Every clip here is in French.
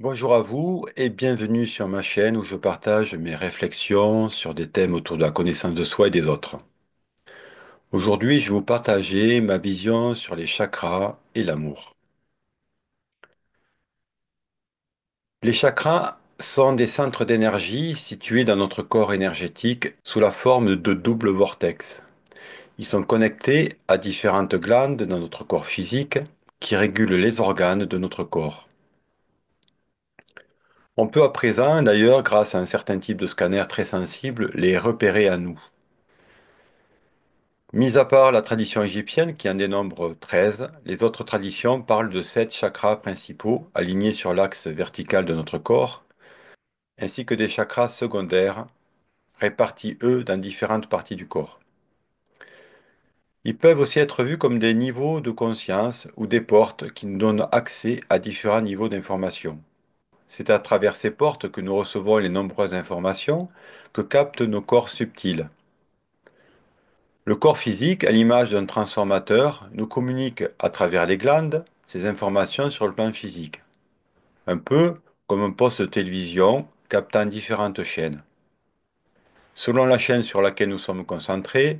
Bonjour à vous et bienvenue sur ma chaîne où je partage mes réflexions sur des thèmes autour de la connaissance de soi et des autres. Aujourd'hui, je vais vous partager ma vision sur les chakras et l'amour. Les chakras sont des centres d'énergie situés dans notre corps énergétique sous la forme de doubles vortex. Ils sont connectés à différentes glandes dans notre corps physique qui régulent les organes de notre corps. On peut à présent, d'ailleurs, grâce à un certain type de scanner très sensible, les repérer à nous. Mis à part la tradition égyptienne qui en dénombre 13, les autres traditions parlent de 7 chakras principaux alignés sur l'axe vertical de notre corps, ainsi que des chakras secondaires répartis eux dans différentes parties du corps. Ils peuvent aussi être vus comme des niveaux de conscience ou des portes qui nous donnent accès à différents niveaux d'information. C'est à travers ces portes que nous recevons les nombreuses informations que captent nos corps subtils. Le corps physique, à l'image d'un transformateur, nous communique à travers les glandes ces informations sur le plan physique, un peu comme un poste de télévision captant différentes chaînes. Selon la chaîne sur laquelle nous sommes concentrés,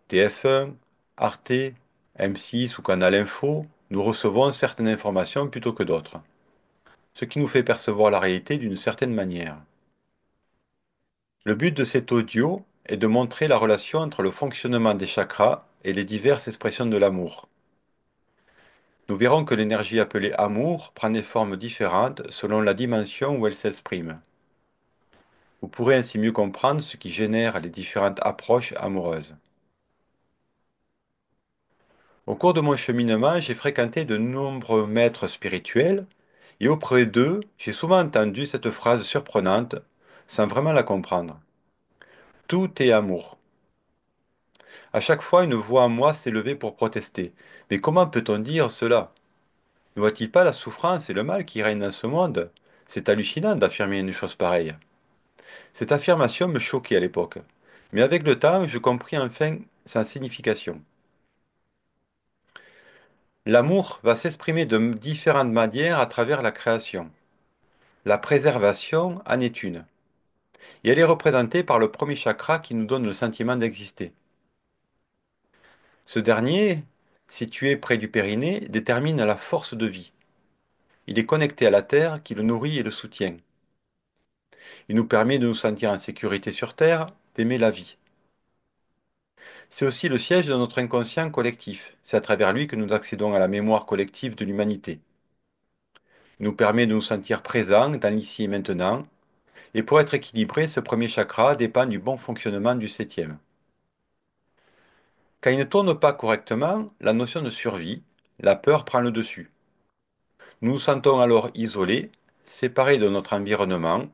TF1, Arte, M6 ou Canal Info, nous recevons certaines informations plutôt que d'autres, ce qui nous fait percevoir la réalité d'une certaine manière. Le but de cet audio est de montrer la relation entre le fonctionnement des chakras et les diverses expressions de l'amour. Nous verrons que l'énergie appelée amour prend des formes différentes selon la dimension où elle s'exprime. Vous pourrez ainsi mieux comprendre ce qui génère les différentes approches amoureuses. Au cours de mon cheminement, j'ai fréquenté de nombreux maîtres spirituels et auprès d'eux, j'ai souvent entendu cette phrase surprenante sans vraiment la comprendre. Tout est amour. À chaque fois, une voix en moi s'est levée pour protester. Mais comment peut-on dire cela? Ne voit-il pas la souffrance et le mal qui règnent dans ce monde? C'est hallucinant d'affirmer une chose pareille. Cette affirmation me choquait à l'époque, mais avec le temps, je compris enfin sa signification. L'amour va s'exprimer de différentes manières à travers la création. La préservation en est une, et elle est représentée par le premier chakra qui nous donne le sentiment d'exister. Ce dernier, situé près du périnée, détermine la force de vie. Il est connecté à la terre qui le nourrit et le soutient. Il nous permet de nous sentir en sécurité sur terre, d'aimer la vie. C'est aussi le siège de notre inconscient collectif. C'est à travers lui que nous accédons à la mémoire collective de l'humanité. Il nous permet de nous sentir présents dans l'ici et maintenant. Et pour être équilibré, ce premier chakra dépend du bon fonctionnement du septième. Quand il ne tourne pas correctement, la notion de survie, la peur prend le dessus. Nous nous sentons alors isolés, séparés de notre environnement.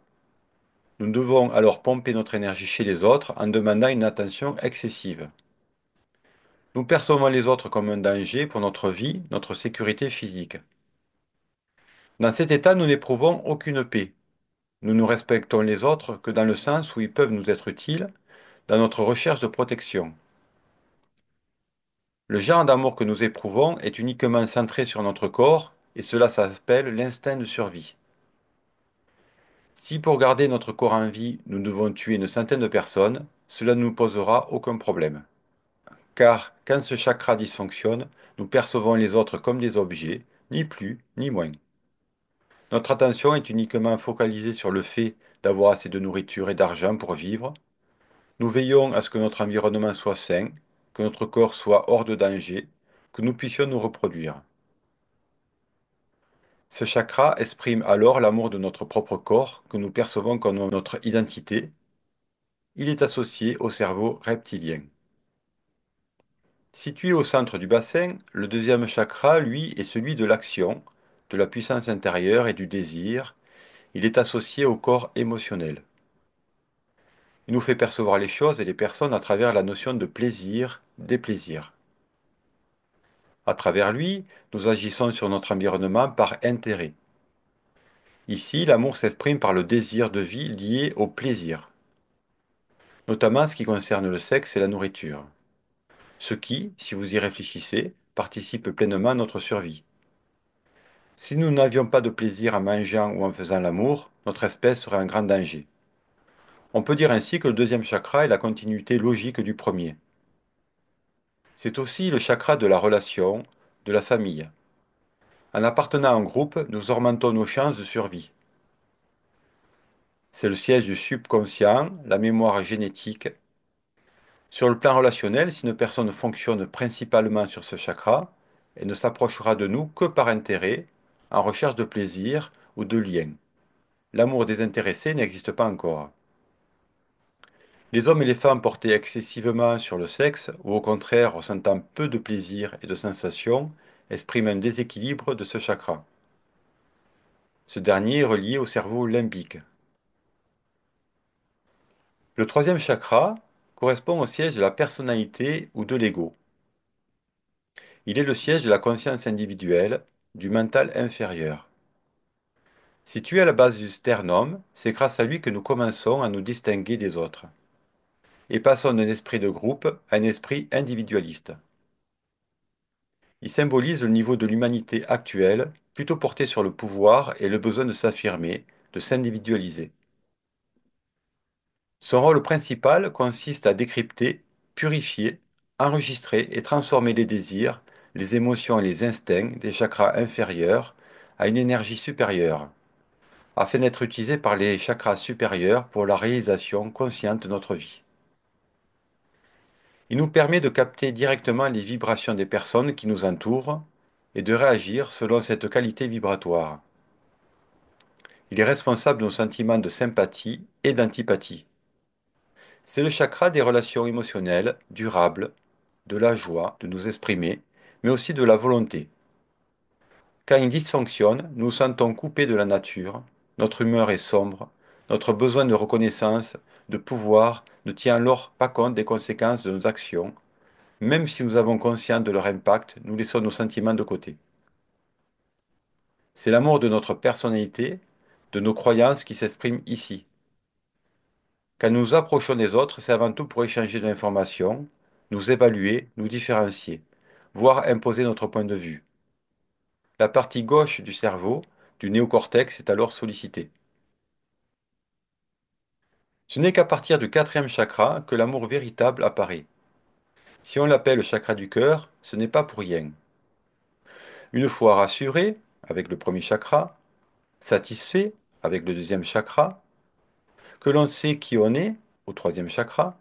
Nous devons alors pomper notre énergie chez les autres en demandant une attention excessive. Nous percevons les autres comme un danger pour notre vie, notre sécurité physique. Dans cet état, nous n'éprouvons aucune paix. Nous ne respectons les autres que dans le sens où ils peuvent nous être utiles, dans notre recherche de protection. Le genre d'amour que nous éprouvons est uniquement centré sur notre corps, et cela s'appelle l'instinct de survie. Si pour garder notre corps en vie, nous devons tuer une centaine de personnes, cela ne nous posera aucun problème. Car quand ce chakra dysfonctionne, nous percevons les autres comme des objets, ni plus ni moins. Notre attention est uniquement focalisée sur le fait d'avoir assez de nourriture et d'argent pour vivre. Nous veillons à ce que notre environnement soit sain, que notre corps soit hors de danger, que nous puissions nous reproduire. Ce chakra exprime alors l'amour de notre propre corps que nous percevons comme notre identité. Il est associé au cerveau reptilien. Situé au centre du bassin, le deuxième chakra, lui, est celui de l'action, de la puissance intérieure et du désir. Il est associé au corps émotionnel. Il nous fait percevoir les choses et les personnes à travers la notion de plaisir, déplaisir. À travers lui, nous agissons sur notre environnement par intérêt. Ici, l'amour s'exprime par le désir de vie lié au plaisir, notamment en ce qui concerne le sexe et la nourriture. Ce qui, si vous y réfléchissez, participe pleinement à notre survie. Si nous n'avions pas de plaisir en mangeant ou en faisant l'amour, notre espèce serait en grand danger. On peut dire ainsi que le deuxième chakra est la continuité logique du premier. C'est aussi le chakra de la relation, de la famille. En appartenant à un groupe, nous augmentons nos chances de survie. C'est le siège du subconscient, la mémoire génétique. Sur le plan relationnel, si une personne fonctionne principalement sur ce chakra, elle ne s'approchera de nous que par intérêt, en recherche de plaisir ou de lien. L'amour désintéressé n'existe pas encore. Les hommes et les femmes portés excessivement sur le sexe, ou au contraire ressentant peu de plaisir et de sensations, expriment un déséquilibre de ce chakra. Ce dernier est relié au cerveau limbique. Le troisième chakra correspond au siège de la personnalité ou de l'ego. Il est le siège de la conscience individuelle, du mental inférieur. Situé à la base du sternum, c'est grâce à lui que nous commençons à nous distinguer des autres, et passons d'un esprit de groupe à un esprit individualiste. Il symbolise le niveau de l'humanité actuelle, plutôt porté sur le pouvoir et le besoin de s'affirmer, de s'individualiser. Son rôle principal consiste à décrypter, purifier, enregistrer et transformer les désirs, les émotions et les instincts des chakras inférieurs à une énergie supérieure, afin d'être utilisé par les chakras supérieurs pour la réalisation consciente de notre vie. Il nous permet de capter directement les vibrations des personnes qui nous entourent et de réagir selon cette qualité vibratoire. Il est responsable de nos sentiments de sympathie et d'antipathie. C'est le chakra des relations émotionnelles, durables, de la joie de nous exprimer, mais aussi de la volonté. Quand il dysfonctionne, nous nous sentons coupés de la nature, notre humeur est sombre, notre besoin de reconnaissance, de pouvoir ne tient alors pas compte des conséquences de nos actions. Même si nous avons conscience de leur impact, nous laissons nos sentiments de côté. C'est l'amour de notre personnalité, de nos croyances qui s'exprime ici. Quand nous nous approchons des autres, c'est avant tout pour échanger de l'information, nous évaluer, nous différencier, voire imposer notre point de vue. La partie gauche du cerveau, du néocortex, est alors sollicitée. Ce n'est qu'à partir du quatrième chakra que l'amour véritable apparaît. Si on l'appelle chakra du cœur, ce n'est pas pour rien. Une fois rassuré, avec le premier chakra, satisfait, avec le deuxième chakra, que l'on sait qui on est, au troisième chakra,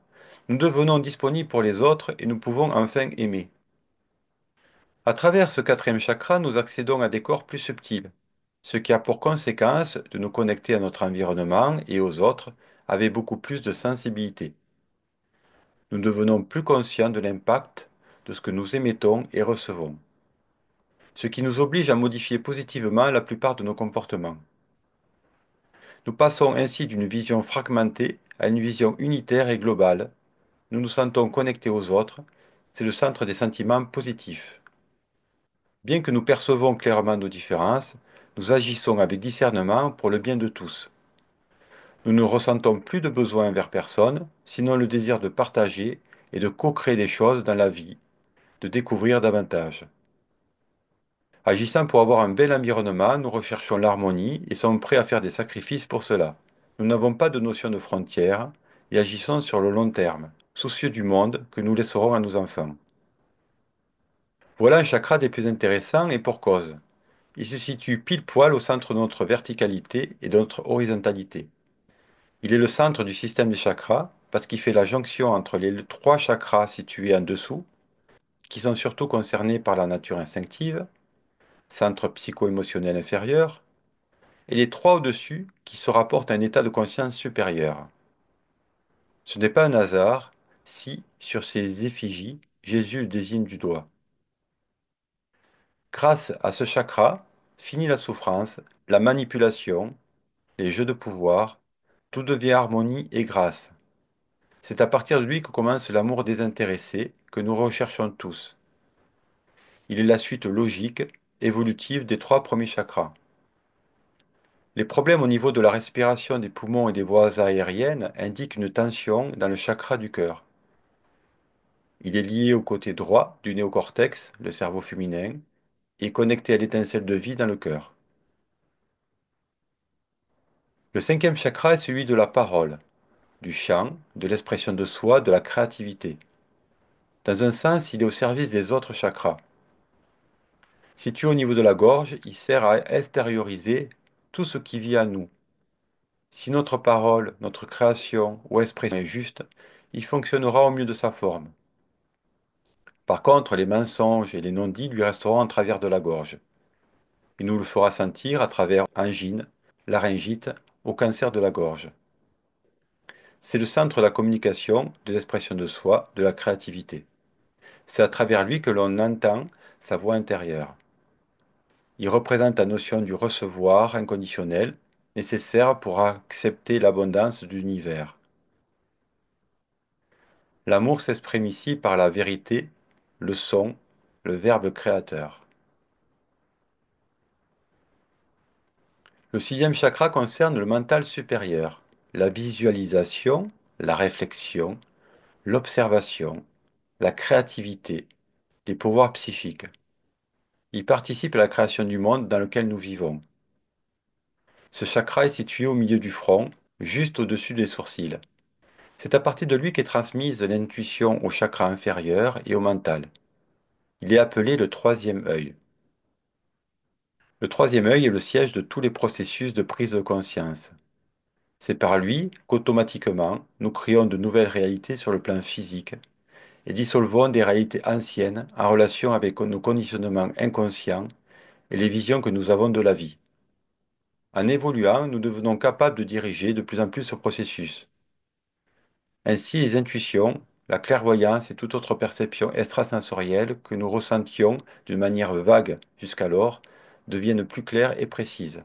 nous devenons disponibles pour les autres et nous pouvons enfin aimer. À travers ce quatrième chakra, nous accédons à des corps plus subtils, ce qui a pour conséquence de nous connecter à notre environnement et aux autres avec beaucoup plus de sensibilité. Nous devenons plus conscients de l'impact de ce que nous émettons et recevons, ce qui nous oblige à modifier positivement la plupart de nos comportements. Nous passons ainsi d'une vision fragmentée à une vision unitaire et globale. Nous nous sentons connectés aux autres. C'est le centre des sentiments positifs. Bien que nous percevons clairement nos différences, nous agissons avec discernement pour le bien de tous. Nous ne ressentons plus de besoin envers personne, sinon le désir de partager et de co-créer des choses dans la vie, de découvrir davantage. Agissant pour avoir un bel environnement, nous recherchons l'harmonie et sommes prêts à faire des sacrifices pour cela. Nous n'avons pas de notion de frontières et agissons sur le long terme, soucieux du monde que nous laisserons à nos enfants. Voilà un chakra des plus intéressants et pour cause. Il se situe pile poil au centre de notre verticalité et de notre horizontalité. Il est le centre du système des chakras parce qu'il fait la jonction entre les trois chakras situés en dessous, qui sont surtout concernés par la nature instinctive, centre psycho-émotionnel inférieur, et les trois au-dessus qui se rapportent à un état de conscience supérieur. Ce n'est pas un hasard si, sur ces effigies, Jésus le désigne du doigt. Grâce à ce chakra, finit la souffrance, la manipulation, les jeux de pouvoir, tout devient harmonie et grâce. C'est à partir de lui que commence l'amour désintéressé que nous recherchons tous. Il est la suite logique, évolutive des trois premiers chakras. Les problèmes au niveau de la respiration des poumons et des voies aériennes indiquent une tension dans le chakra du cœur. Il est lié au côté droit du néocortex, le cerveau féminin, et connecté à l'étincelle de vie dans le cœur. Le cinquième chakra est celui de la parole, du chant, de l'expression de soi, de la créativité. Dans un sens, il est au service des autres chakras. Situé au niveau de la gorge, il sert à extérioriser tout ce qui vit à nous. Si notre parole, notre création ou expression est juste, il fonctionnera au mieux de sa forme. Par contre, les mensonges et les non-dits lui resteront en travers de la gorge. Il nous le fera sentir à travers angine, laryngite ou cancer de la gorge. C'est le centre de la communication, de l'expression de soi, de la créativité. C'est à travers lui que l'on entend sa voix intérieure. Il représente la notion du recevoir inconditionnel, nécessaire pour accepter l'abondance de l'univers. L'amour s'exprime ici par la vérité, le son, le verbe créateur. Le sixième chakra concerne le mental supérieur, la visualisation, la réflexion, l'observation, la créativité, les pouvoirs psychiques. Il participe à la création du monde dans lequel nous vivons. Ce chakra est situé au milieu du front, juste au-dessus des sourcils. C'est à partir de lui qu'est transmise l'intuition au chakra inférieur et au mental. Il est appelé le troisième œil. Le troisième œil est le siège de tous les processus de prise de conscience. C'est par lui qu'automatiquement, nous créons de nouvelles réalités sur le plan physique et dissolvons des réalités anciennes en relation avec nos conditionnements inconscients et les visions que nous avons de la vie. En évoluant, nous devenons capables de diriger de plus en plus ce processus. Ainsi, les intuitions, la clairvoyance et toute autre perception extrasensorielle que nous ressentions d'une manière vague jusqu'alors deviennent plus claires et précises.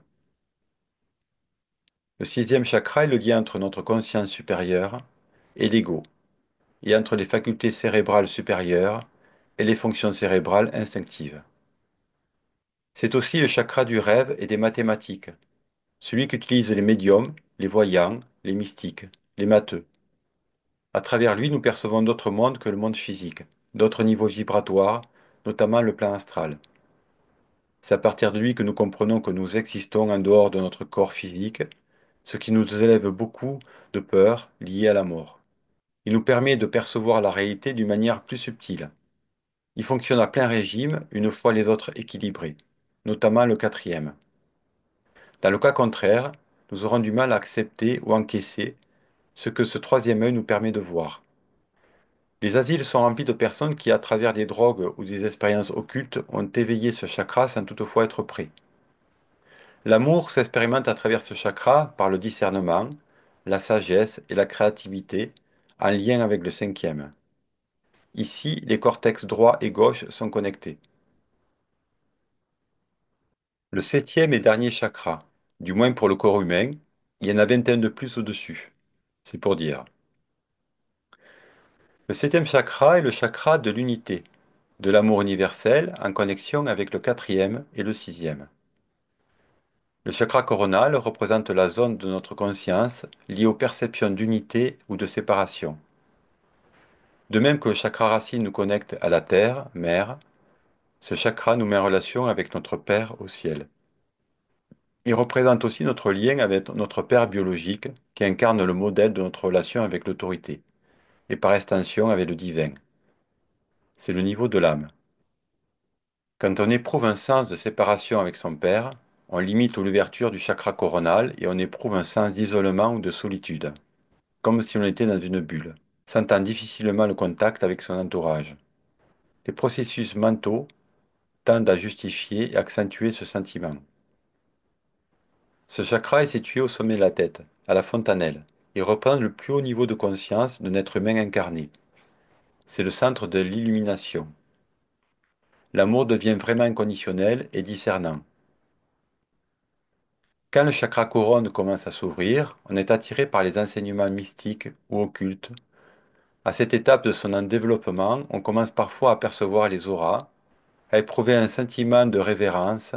Le sixième chakra est le lien entre notre conscience supérieure et l'ego, et entre les facultés cérébrales supérieures et les fonctions cérébrales instinctives. C'est aussi le chakra du rêve et des mathématiques, celui qu'utilisent les médiums, les voyants, les mystiques, les matheux. À travers lui, nous percevons d'autres mondes que le monde physique, d'autres niveaux vibratoires, notamment le plan astral. C'est à partir de lui que nous comprenons que nous existons en dehors de notre corps physique, ce qui nous élève beaucoup de peurs liées à la mort. Il nous permet de percevoir la réalité d'une manière plus subtile. Il fonctionne à plein régime une fois les autres équilibrés, notamment le quatrième. Dans le cas contraire, nous aurons du mal à accepter ou encaisser ce que ce troisième œil nous permet de voir. Les asiles sont remplis de personnes qui, à travers des drogues ou des expériences occultes, ont éveillé ce chakra sans toutefois être prêts. L'amour s'expérimente à travers ce chakra par le discernement, la sagesse et la créativité, en lien avec le cinquième. Ici, les cortex droit et gauche sont connectés. Le septième et dernier chakra, du moins pour le corps humain, il y en a 21 de plus au-dessus. C'est pour dire. Le septième chakra est le chakra de l'unité, de l'amour universel en connexion avec le quatrième et le sixième. Le chakra coronal représente la zone de notre conscience liée aux perceptions d'unité ou de séparation. De même que le chakra racine nous connecte à la terre, mère, ce chakra nous met en relation avec notre Père au ciel. Il représente aussi notre lien avec notre Père biologique qui incarne le modèle de notre relation avec l'autorité et par extension avec le divin. C'est le niveau de l'âme. Quand on éprouve un sens de séparation avec son Père, on limite l'ouverture du chakra coronal et on éprouve un sens d'isolement ou de solitude, comme si on était dans une bulle, sentant difficilement le contact avec son entourage. Les processus mentaux tendent à justifier et accentuer ce sentiment. Ce chakra est situé au sommet de la tête, à la fontanelle. Il représente le plus haut niveau de conscience d'un être humain incarné. C'est le centre de l'illumination. L'amour devient vraiment inconditionnel et discernant. Quand le chakra couronne commence à s'ouvrir, on est attiré par les enseignements mystiques ou occultes. À cette étape de son développement, on commence parfois à percevoir les auras, à éprouver un sentiment de révérence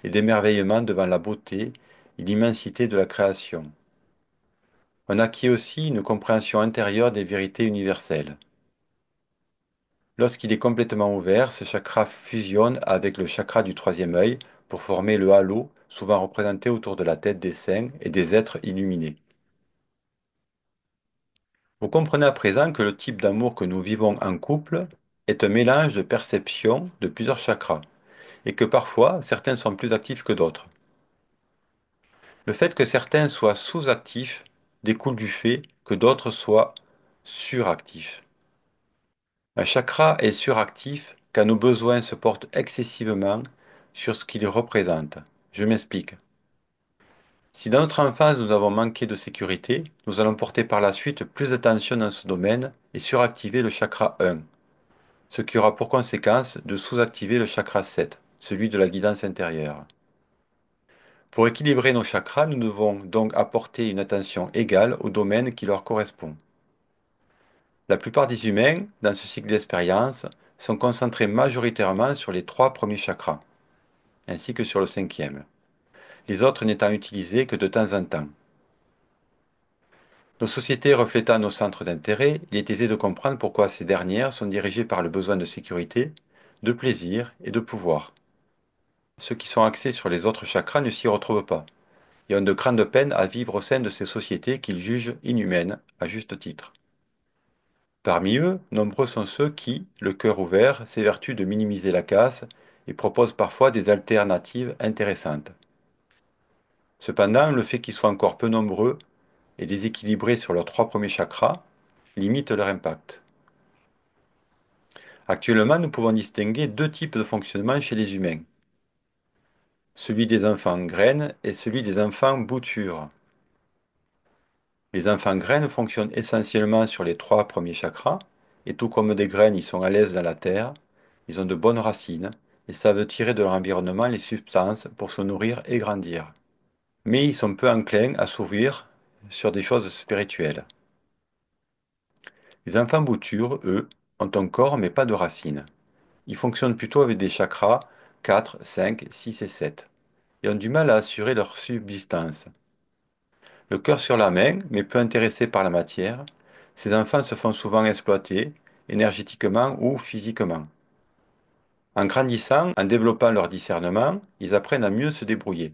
et d'émerveillement devant la beauté et l'immensité de la création. On acquiert aussi une compréhension intérieure des vérités universelles. Lorsqu'il est complètement ouvert, ce chakra fusionne avec le chakra du troisième œil pour former le halo, souvent représenté autour de la tête des saints et des êtres illuminés. Vous comprenez à présent que le type d'amour que nous vivons en couple est un mélange de perceptions de plusieurs chakras, et que parfois certains sont plus actifs que d'autres. Le fait que certains soient sous-actifs découle du fait que d'autres soient suractifs. Un chakra est suractif quand nos besoins se portent excessivement sur ce qu'il représente. Je m'explique. Si dans notre enfance nous avons manqué de sécurité, nous allons porter par la suite plus d'attention dans ce domaine et suractiver le chakra 1, ce qui aura pour conséquence de sous-activer le chakra 7, celui de la guidance intérieure. Pour équilibrer nos chakras, nous devons donc apporter une attention égale au domaine qui leur correspond. La plupart des humains, dans ce cycle d'expérience, sont concentrés majoritairement sur les trois premiers chakras, ainsi que sur le cinquième, les autres n'étant utilisés que de temps en temps. Nos sociétés reflétant nos centres d'intérêt, il est aisé de comprendre pourquoi ces dernières sont dirigées par le besoin de sécurité, de plaisir et de pouvoir. Ceux qui sont axés sur les autres chakras ne s'y retrouvent pas, et ont de grandes peines à vivre au sein de ces sociétés qu'ils jugent inhumaines, à juste titre. Parmi eux, nombreux sont ceux qui, le cœur ouvert, s'évertuent de minimiser la casse et proposent parfois des alternatives intéressantes. Cependant, le fait qu'ils soient encore peu nombreux et déséquilibrés sur leurs trois premiers chakras limite leur impact. Actuellement, nous pouvons distinguer deux types de fonctionnement chez les humains, celui des enfants graines et celui des enfants boutures. Les enfants graines fonctionnent essentiellement sur les trois premiers chakras, et tout comme des graines, ils sont à l'aise dans la terre, ils ont de bonnes racines, et savent tirer de leur environnement les substances pour se nourrir et grandir. Mais ils sont peu enclins à s'ouvrir sur des choses spirituelles. Les enfants boutures, eux, ont un corps mais pas de racines. Ils fonctionnent plutôt avec des chakras 4, 5, 6 et 7, et ont du mal à assurer leur subsistance. Le cœur sur la main, mais peu intéressés par la matière, ces enfants se font souvent exploiter, énergétiquement ou physiquement. En grandissant, en développant leur discernement, ils apprennent à mieux se débrouiller.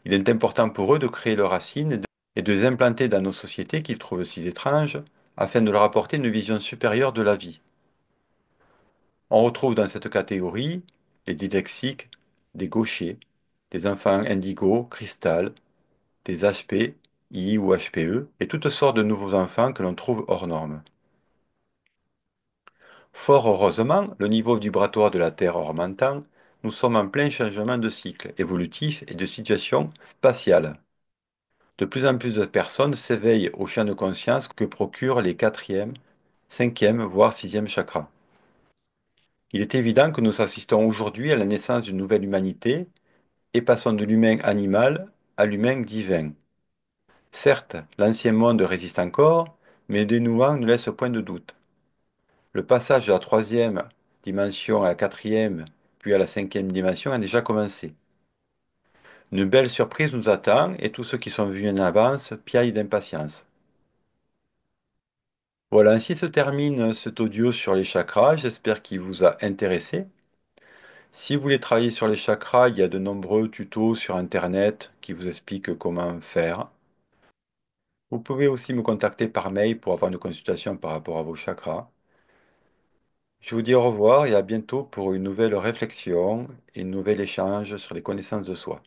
Il est important pour eux de créer leurs racines et de les implanter dans nos sociétés qu'ils trouvent si étranges, afin de leur apporter une vision supérieure de la vie. On retrouve dans cette catégorie les dyslexiques, des gauchers, des enfants indigo, cristal, des HP, I ou HPE, et toutes sortes de nouveaux enfants que l'on trouve hors normes. Fort heureusement, le niveau vibratoire de la Terre augmentant, nous sommes en plein changement de cycle évolutif et de situation spatiale. De plus en plus de personnes s'éveillent au champ de conscience que procurent les quatrième, cinquième, voire sixième chakras. Il est évident que nous assistons aujourd'hui à la naissance d'une nouvelle humanité et passons de l'humain animal à l'humain divin. Certes, l'ancien monde résiste encore, mais le dénouement ne laisse point de doute. Le passage de la troisième dimension à la quatrième, puis à la cinquième dimension a déjà commencé. Une belle surprise nous attend et tous ceux qui sont venus en avance piaillent d'impatience. Voilà, ainsi se termine cet audio sur les chakras. J'espère qu'il vous a intéressé. Si vous voulez travailler sur les chakras, il y a de nombreux tutos sur Internet qui vous expliquent comment faire. Vous pouvez aussi me contacter par mail pour avoir une consultation par rapport à vos chakras. Je vous dis au revoir et à bientôt pour une nouvelle réflexion et un nouvel échange sur les connaissances de soi.